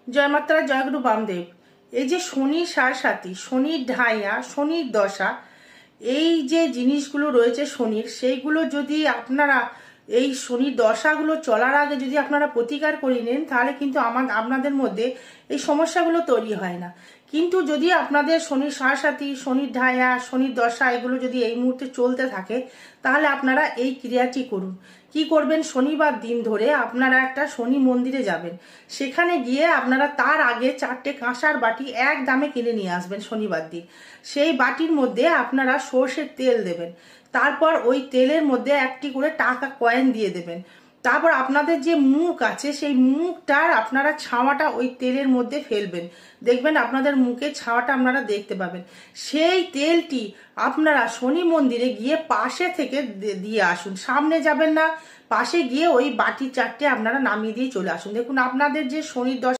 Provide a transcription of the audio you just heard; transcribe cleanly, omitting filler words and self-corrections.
জয় মাত্রা, জয়গুরু বামদেব। এই যে শনি সাড়ে শনির ঢাইয়া, শনির দশা, এই যে জিনিসগুলো রয়েছে শনির, সেইগুলো যদি আপনারা এই শনির দশাগুলো চলার আগে যদি আপনারা প্রতিকার করে নেন, তাহলে কিন্তু আপনাদের মধ্যে এই সমস্যাগুলো তৈরি হয় না। কিন্তু যদি আপনাদের শনির সাড়ে শনির ঢাইয়া, শনির দশা এগুলো যদি এই মুহূর্তে চলতে থাকে, তাহলে আপনারা এই ক্রিয়াটি করুন। কি করবেন? শনিবার দিন ধরে আপনারা একটা শনি মন্দিরে যাবেন। সেখানে গিয়ে আপনারা তার আগে 4টে কাঁসার বাটি এক দামে কিনে নিয়ে আসবেন শনিবার দিন। সেই বাটির মধ্যে আপনারা সর্ষের তেল দেবেন। তারপর ওই তেলের মধ্যে একটি করে টাকা কয়েন দিয়ে দেবেন। তারপর আপনাদের যে মুখ আছে, সেই মুখটার আপনারা ছাওয়াটা ওই তেলের মধ্যে ফেলবেন। দেখবেন আপনাদের মুখে ছাওয়াটা আপনারা দেখতে পাবেন। সেই তেলটি আপনারা শনি মন্দিরে গিয়ে পাশে থেকে দিয়ে আসুন, সামনে যাবেন না, পাশে গিয়ে ওই বাটি 4টে আপনারা নামিয়ে দিয়ে চলে আসুন। দেখুন আপনাদের যে শনির দশা